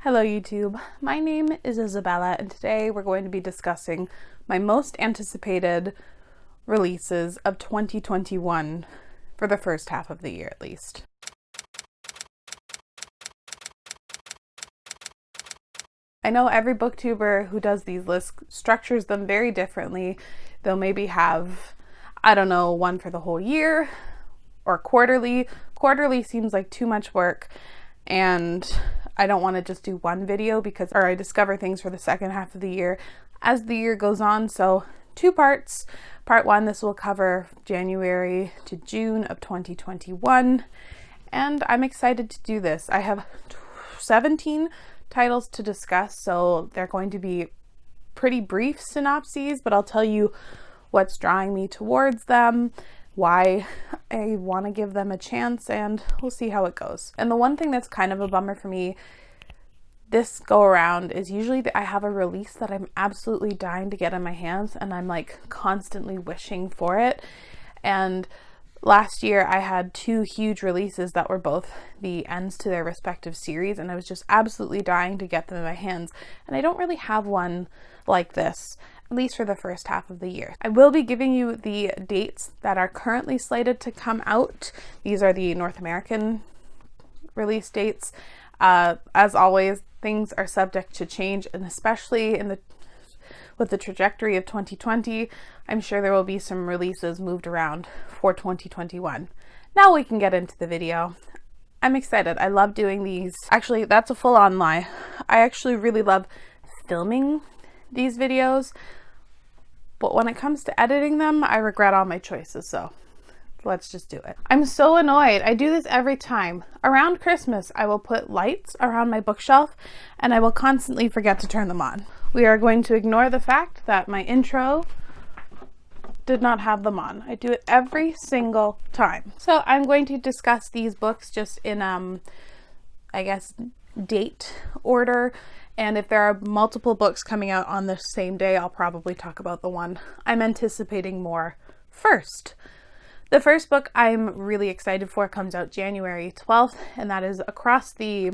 Hello YouTube, my name is Isabella and today we're going to be discussing my most anticipated releases of 2021 for the first half of the year at least. I know every booktuber who does these lists structures them very differently. They'll maybe have, I don't know, one for the whole year or quarterly. Quarterly seems like too much work and I don't want to just do one video or I discover things for the second half of the year as the year goes on. So 2 parts. Part 1, this will cover January to June of 2021. And I'm excited to do this. I have 17 titles to discuss, so they're going to be pretty brief synopses, but I'll tell you what's drawing me towards them, why I want to give them a chance, and we'll see how it goes. And the one thing that's kind of a bummer for me this go around is usually that I have a release that I'm absolutely dying to get in my hands and I'm like constantly wishing for it. And last year I had 2 huge releases that were both the ends to their respective series and I was just absolutely dying to get them in my hands. And I don't really have one like this, at least for the first half of the year. I will be giving you the dates that are currently slated to come out. These are the North American release dates. As always, things are subject to change, and especially with the trajectory of 2020, I'm sure there will be some releases moved around for 2021. Now we can get into the video. I'm excited. I love doing these. Actually, that's a full-on lie. I actually really love filming these videos, but when it comes to editing them, I regret all my choices, so let's just do it. I'm so annoyed. I do this every time. Around Christmas, I will put lights around my bookshelf and I will constantly forget to turn them on. We are going to ignore the fact that my intro did not have them on. I do it every single time. So I'm going to discuss these books just in, I guess, date order. And if there are multiple books coming out on the same day, I'll probably talk about the one I'm anticipating more first. The first book I'm really excited for comes out January 12th, and that is Across the,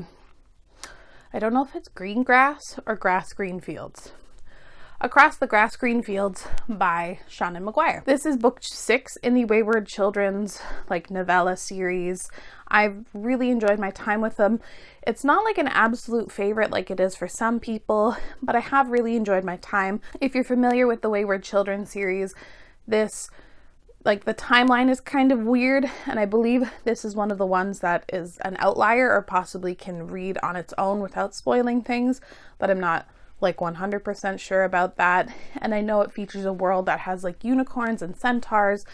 I don't know if it's Green Grass or Grass Green Fields. Across the Grass Green Fields by Seanan McGuire. This is book 6 in the Wayward Children's novella series. I've really enjoyed my time with them. It's not like an absolute favorite like it is for some people, but I have really enjoyed my time. If you're familiar with the Wayward Children series, this the timeline is kind of weird, and I believe this is one of the ones that is an outlier or possibly can read on its own without spoiling things, but I'm not 100% sure about that. And I know it features a world that has unicorns and centaurs,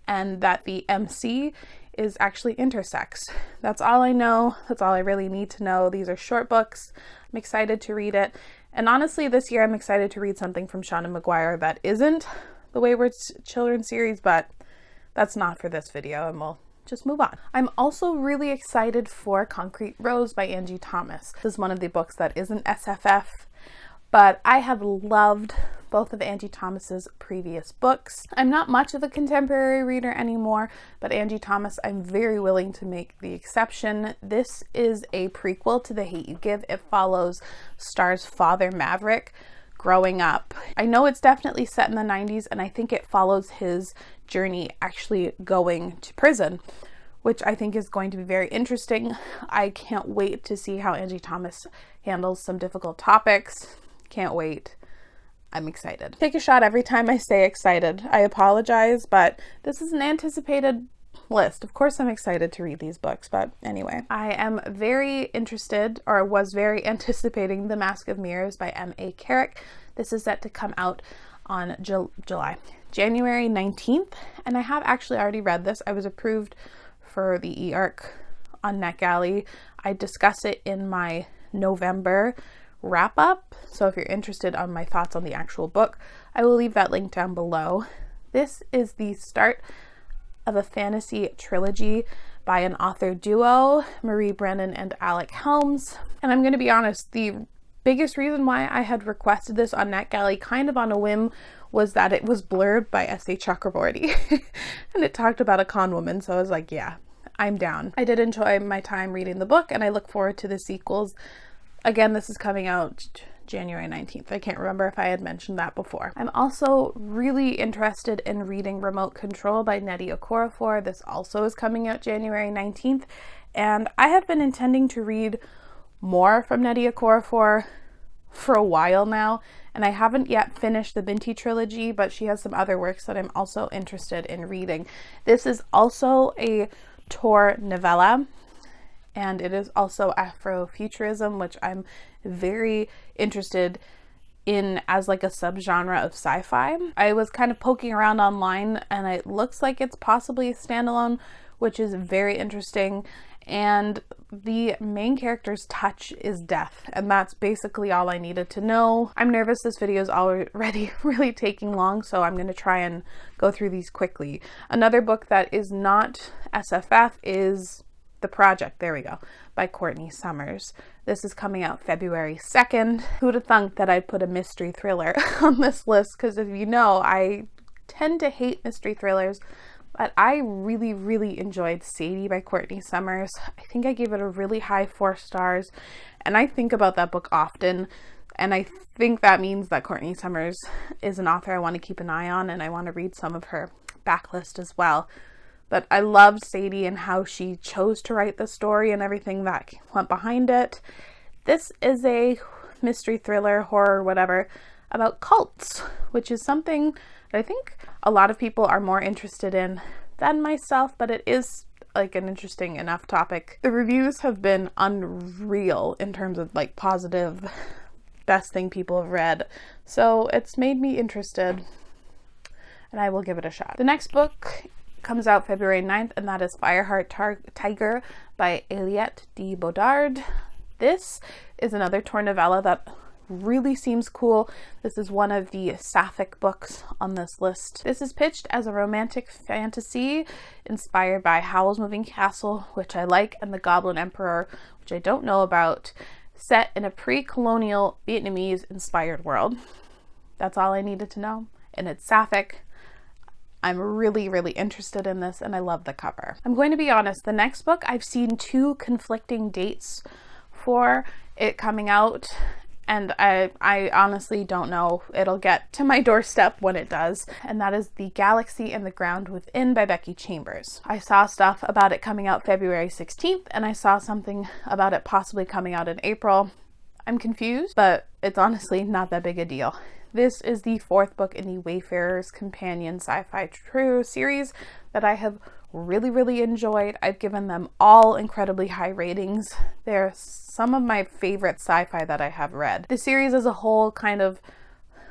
and that the MC is actually intersex. That's all I know. That's all I really need to know. These are short books. I'm excited to read it. And honestly, this year I'm excited to read something from Seanan McGuire that isn't the Wayward Children series, but that's not for this video, and we'll just move on. I'm also really excited for Concrete Rose by Angie Thomas. This is one of the books that isn't SFF, but I have loved both of Angie Thomas's previous books. I'm not much of a contemporary reader anymore, but Angie Thomas, I'm very willing to make the exception. This is a prequel to The Hate U Give. It follows Star's father, Maverick, growing up. I know it's definitely set in the 90s, and I think it follows his journey actually going to prison, which I think is going to be very interesting. I can't wait to see how Angie Thomas handles some difficult topics. Can't wait. I'm excited. Take a shot every time I say excited. I apologize, but this is an anticipated list. Of course I'm excited to read these books, but anyway. I am very interested, or was very anticipating, The Mask of Mirrors by M.A. Carrick. This is set to come out on January 19th, and I have actually already read this. I was approved for the e-arc on NetGalley. I discuss it in my November wrap-up, so if you're interested on my thoughts on the actual book, I will leave that link down below. This is the start of a fantasy trilogy by an author duo, Marie Brennan and Alec Helms. And I'm going to be honest, the biggest reason why I had requested this on NetGalley kind of on a whim was that it was blurred by S.A. Chakraborty and it talked about a con woman, so I was like, yeah, I'm down. I did enjoy my time reading the book, and I look forward to the sequels Again, this is coming out January 19th. I can't remember if I had mentioned that before. I'm also really interested in reading Remote Control by Nnedi Okorafor. This also is coming out January 19th. And I have been intending to read more from Nnedi Okorafor for a while now. And I haven't yet finished the Binti trilogy, but she has some other works that I'm also interested in reading. This is also a Tor novella, and it is also Afrofuturism, which I'm very interested in as like a subgenre of sci-fi. I was kind of poking around online, and it looks like it's possibly a standalone, which is very interesting. And the main character's touch is death, and that's basically all I needed to know. I'm nervous this video is already really taking long, so I'm going to try and go through these quickly. Another book that is not SFF is The Project, there we go, by Courtney Summers. This is coming out February 2nd. Who'd have thunk that I'd put a mystery thriller on this list? Because if you know, I tend to hate mystery thrillers, but I really, really enjoyed Sadie by Courtney Summers. I think I gave it a really high 4 stars, and I think about that book often, and I think that means that Courtney Summers is an author I want to keep an eye on, and I want to read some of her backlist as well. But I loved Sadie and how she chose to write the story and everything that went behind it. This is a mystery thriller, horror, whatever, about cults, which is something that I think a lot of people are more interested in than myself, but it is like an interesting enough topic. The reviews have been unreal in terms of like positive, best thing people have read. So it's made me interested, and I will give it a shot. The next book comes out February 9th, and that is Fireheart Tiger by Aliette de Bodard. This is another Tor novella that really seems cool. This is one of the sapphic books on this list. This is pitched as a romantic fantasy inspired by Howl's Moving Castle, which I like, and The Goblin Emperor, which I don't know about, set in a pre-colonial Vietnamese inspired world. That's all I needed to know, and it's sapphic. I'm really, really interested in this, and I love the cover. I'm going to be honest, the next book I've seen 2 conflicting dates for it coming out, and I honestly don't know. It'll get to my doorstep when it does, and that is The Galaxy and the Ground Within by Becky Chambers. I saw stuff about it coming out February 16th, and I saw something about it possibly coming out in April. I'm confused, but it's honestly not that big a deal. This is the 4th book in the Wayfarer's Companion sci-fi true series that I have really, really enjoyed. I've given them all incredibly high ratings. They're some of my favorite sci-fi that I have read. The series as a whole kind of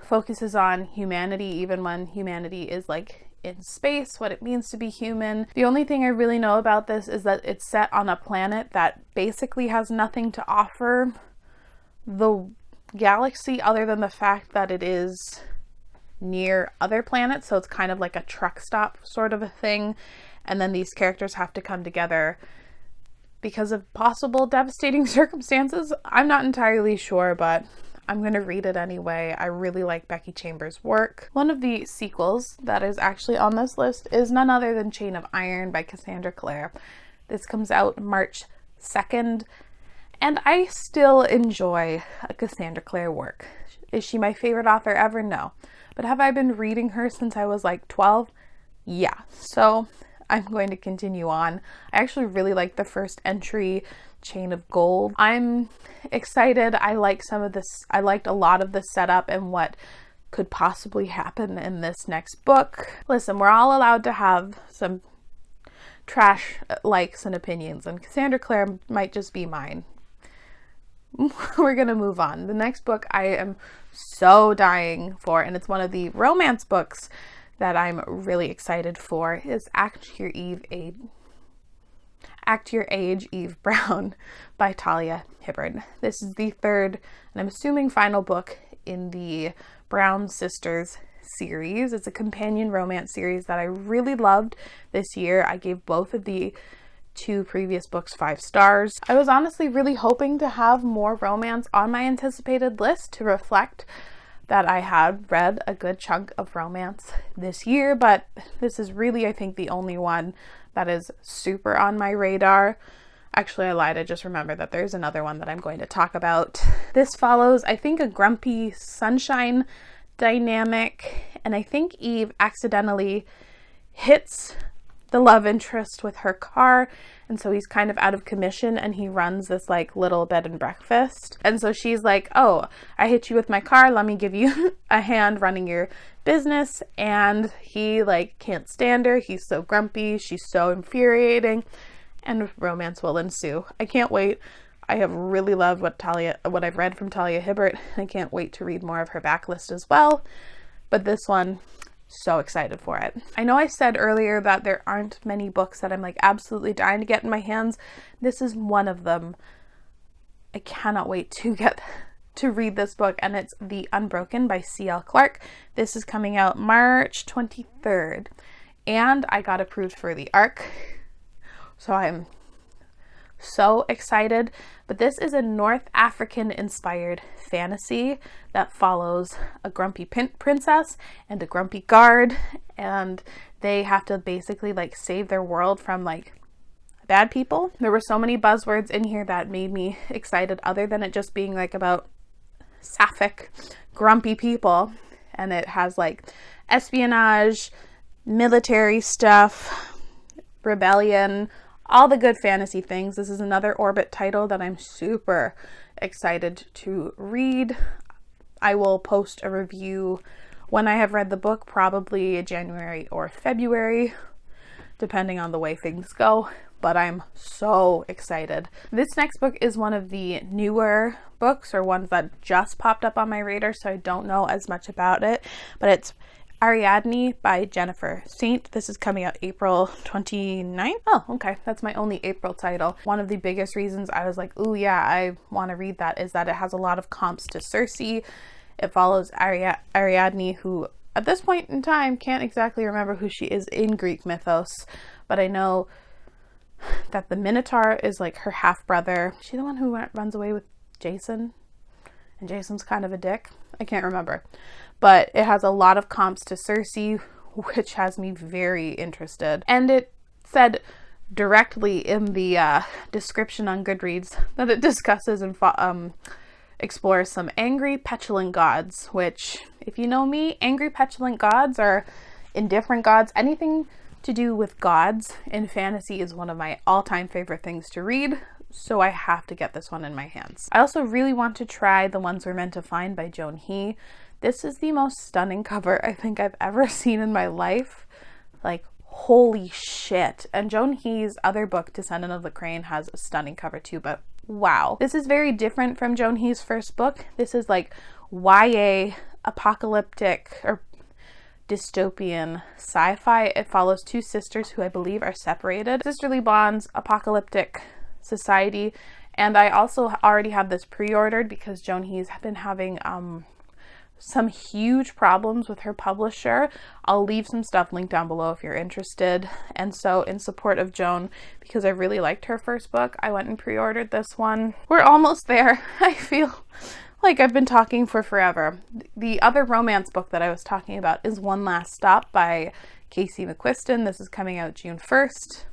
focuses on humanity, even when humanity is like in space, what it means to be human. The only thing I really know about this is that it's set on a planet that basically has nothing to offer the galaxy other than the fact that it is near other planets, so it's kind of like a truck stop sort of a thing, and then these characters have to come together because of possible devastating circumstances. I'm not entirely sure, but I'm going to read it anyway. I really like Becky Chambers' work. One of the sequels that is actually on this list is none other than Chain of Iron by Cassandra Clare. This comes out March 2nd, and I still enjoy Cassandra Clare work. Is she my favorite author ever? No. But have I been reading her since I was like 12? Yeah. So I'm going to continue on. I actually really like the first entry, Chain of Gold. I'm excited. I like some of this. I liked a lot of the setup and what could possibly happen in this next book. Listen, we're all allowed to have some trash likes and opinions, and Cassandra Clare might just be mine. We're gonna move on. The next book I am so dying for, and it's one of the romance books that I'm really excited for, is Act Your Age, Eve Brown by Talia Hibbard. This is the 3rd, and I'm assuming final book in the Brown Sisters series. It's a companion romance series that I really loved this year. I gave both of the 2 previous books 5 stars. I was honestly really hoping to have more romance on my anticipated list to reflect that I had read a good chunk of romance this year, but this is really, I think, the only one that is super on my radar. Actually, I lied. I just remembered that there's another one that I'm going to talk about. This follows, I think, a grumpy sunshine dynamic, and I think Eve accidentally hits the love interest with her car, and so he's kind of out of commission, and he runs this like little bed and breakfast, and so she's like, oh, I hit you with my car, let me give you a hand running your business. And he like can't stand her. He's so grumpy, she's so infuriating, and romance will ensue. I can't wait. I have really loved what I've read from Talia Hibbert. I can't wait to read more of her backlist as well, but this one, so excited for it. I know I said earlier that there aren't many books that I'm like absolutely dying to get in my hands. This is one of them. I cannot wait to get to read this book, and it's The Unbroken by C.L. Clark. This is coming out March 23rd, and I got approved for the ARC, so I'm so excited. But this is a North African inspired fantasy that follows a grumpy princess and a grumpy guard, and they have to basically like save their world from like bad people. There were so many buzzwords in here that made me excited, other than it just being like about sapphic grumpy people. And it has like espionage, military stuff, rebellion, all the good fantasy things. This is another Orbit title that I'm super excited to read. I will post a review when I have read the book, probably January or February, depending on the way things go, but I'm so excited. This next book is one of the newer books, or ones that just popped up on my radar, so I don't know as much about it, but it's Ariadne by Jennifer Saint. This is coming out April 29th. Oh, okay. That's my only April title. One of the biggest reasons I was like, oh yeah, I want to read that is that it has a lot of comps to Circe. It follows Ariadne, who at this point in time can't exactly remember who she is in Greek mythos, but I know that the Minotaur is like her half brother. Is she the one who runs away with Jason? And Jason's kind of a dick. I can't remember. But it has a lot of comps to Circe, which has me very interested. And it said directly in the description on Goodreads that it discusses and explores some angry, petulant gods, which, if you know me, angry, petulant gods are indifferent gods. Anything to do with gods in fantasy is one of my all-time favorite things to read, so I have to get this one in my hands. I also really want to try The Ones We're Meant to Find by Joan He. This is the most stunning cover I think I've ever seen in my life. Like, holy shit. And Joan He's other book, Descendant of the Crane, has a stunning cover too, but wow. This is very different from Joan He's first book. This is like YA, apocalyptic, or dystopian sci-fi. It follows two sisters who I believe are separated. Sisterly bonds, apocalyptic society. And I also already have this pre-ordered because Joan He's been having some huge problems with her publisher. I'll leave some stuff linked down below if you're interested. And so in support of Joan, because I really liked her first book, I went and pre-ordered this one. We're almost there. I feel like I've been talking for forever. The other romance book that I was talking about is One Last Stop by Casey McQuiston. This is coming out June 1st.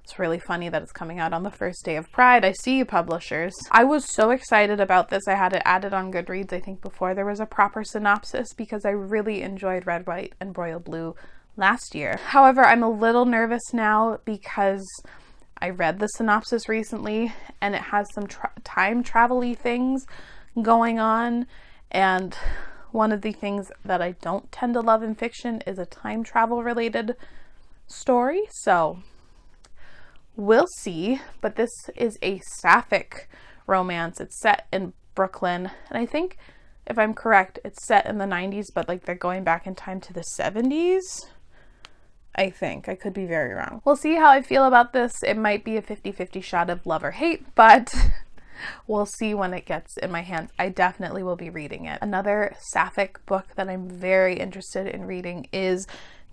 It's really funny that it's coming out on the first day of Pride. I see you, publishers. I was so excited about this. I had it added on Goodreads, I think, before there was a proper synopsis, because I really enjoyed Red, White, and Royal Blue last year. However, I'm a little nervous now because I read the synopsis recently and it has some time travel-y things going on, and one of the things that I don't tend to love in fiction is a time travel related story, so we'll see. But this is a sapphic romance. It's set in Brooklyn, and I think, if I'm correct, it's set in the 90s, but like they're going back in time to the 70s. I think. I could be very wrong. We'll see how I feel about this. It might be a 50-50 shot of love or hate, but we'll see when it gets in my hands. I definitely will be reading it. Another sapphic book that I'm very interested in reading is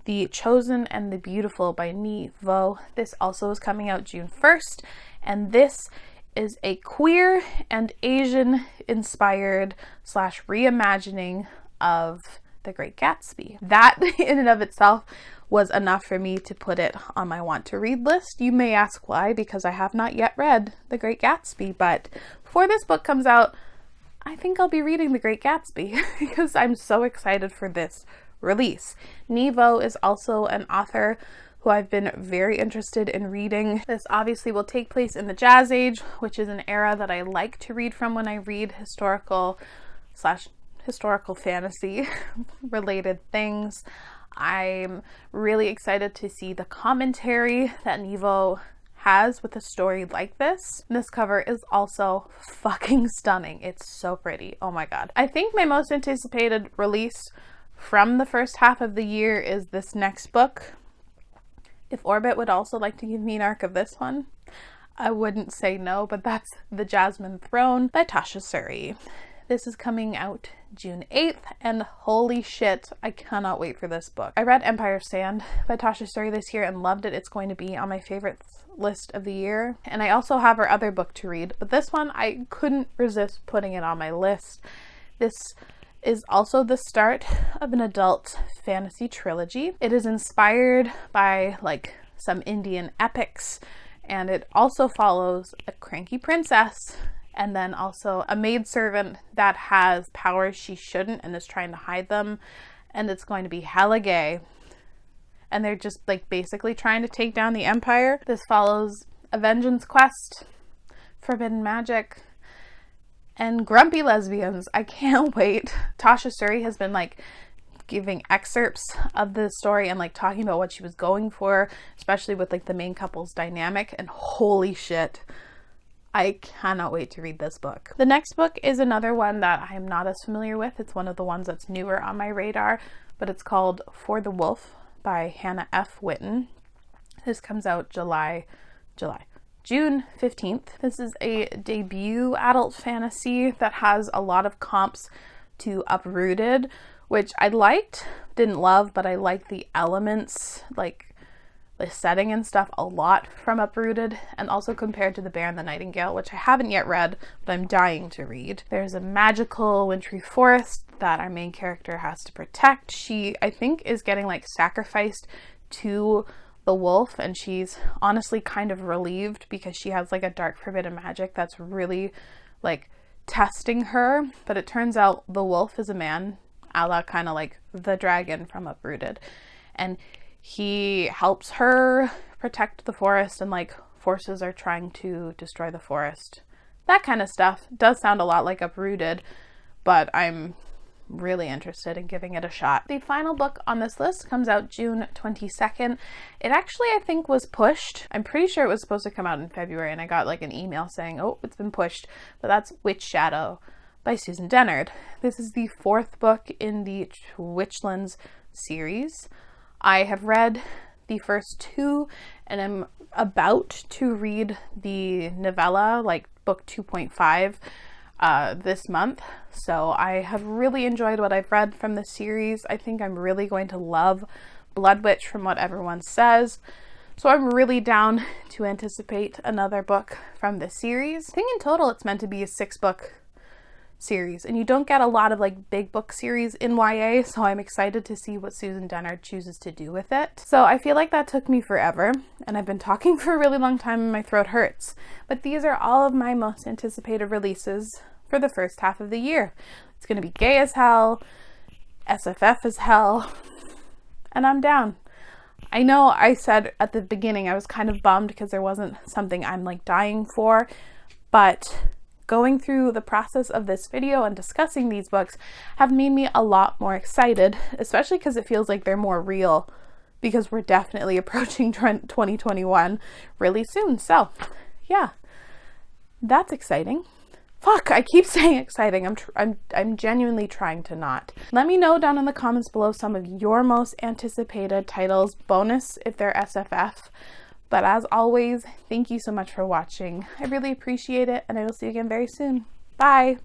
The Chosen and the Beautiful by Nhi Vo. This also is coming out June 1st, and this is a queer and Asian inspired / reimagining of The Great Gatsby. That in and of itself was enough for me to put it on my want to read list. You may ask why, because I have not yet read The Great Gatsby, but before this book comes out, I think I'll be reading The Great Gatsby because I'm so excited for this release. Nevo is also an author who I've been very interested in reading. This obviously will take place in the Jazz Age, which is an era that I like to read from when I read historical fantasy related things. I'm really excited to see the commentary that Nevo has with a story like this. This cover is also fucking stunning. It's so pretty. Oh my god. I think my most anticipated release from the first half of the year is this next book. If Orbit would also like to give me an arc of this one, I wouldn't say no, but that's The Jasmine Throne by Tasha Suri. This is coming out June 8th, and holy shit, I cannot wait for this book. I read Empire Sand by Tasha Suri this year and loved it. It's going to be on my favorites list of the year. And I also have her other book to read, but this one I couldn't resist putting it on my list. This is also the start of an adult fantasy trilogy. It is inspired by like some Indian epics, and it also follows a cranky princess and then also a maidservant that has powers she shouldn't and is trying to hide them, and it's going to be hella gay. And they're just like basically trying to take down the empire. This follows a vengeance quest, forbidden magic, and grumpy lesbians. I can't wait. Tasha Suri has been like giving excerpts of the story and like talking about what she was going for, especially with like the main couple's dynamic, and holy shit, I cannot wait to read this book. The next book is another one that I am not as familiar with. It's one of the ones that's newer on my radar, but it's called For the Wolf by Hannah F. Witten. This comes out June 15th. This is a debut adult fantasy that has a lot of comps to Uprooted, which I liked, didn't love, but I liked the elements, like the setting and stuff, a lot from Uprooted, and also compared to The Bear and the Nightingale, which I haven't yet read, but I'm dying to read. There's a magical wintry forest that our main character has to protect. She, I think, is getting like sacrificed to the wolf, and she's honestly kind of relieved because she has like a dark forbidden magic that's really like testing her. But it turns out the wolf is a man, a la kind of like the dragon from Uprooted, and he helps her protect the forest, and like forces are trying to destroy the forest. That kind of stuff does sound a lot like Uprooted, but I'm really interested in giving it a shot. The final book on this list comes out June 22nd. It actually, I think, was pushed. I'm pretty sure it was supposed to come out in February, and I got like an email saying, oh, it's been pushed, but that's Witch Shadow by Susan Dennard. This is the fourth book in the Witchlands series. I have read the first two, and I'm about to read the novella, like book 2.5, this month. So I have really enjoyed what I've read from the series. I think I'm really going to love Blood Witch from what everyone says. So I'm really down to anticipate another book from this series. I think in total it's meant to be a 6-book series, and you don't get a lot of like big book series in YA, so I'm excited to see what Susan Dennard chooses to do with it. So I feel like that took me forever, and I've been talking for a really long time and my throat hurts, but these are all of my most anticipated releases for the first half of the year. It's gonna be gay as hell, SFF as hell, and I'm down. I know I said at the beginning I was kind of bummed because there wasn't something I'm like dying for, but going through the process of this video and discussing these books have made me a lot more excited, especially because it feels like they're more real, because we're definitely approaching 2021 really soon. So yeah, that's exciting. Fuck, I keep saying exciting. I'm genuinely trying to not. Let me know down in the comments below some of your most anticipated titles, bonus if they're SFF. But as always, thank you so much for watching. I really appreciate it, and I will see you again very soon. Bye!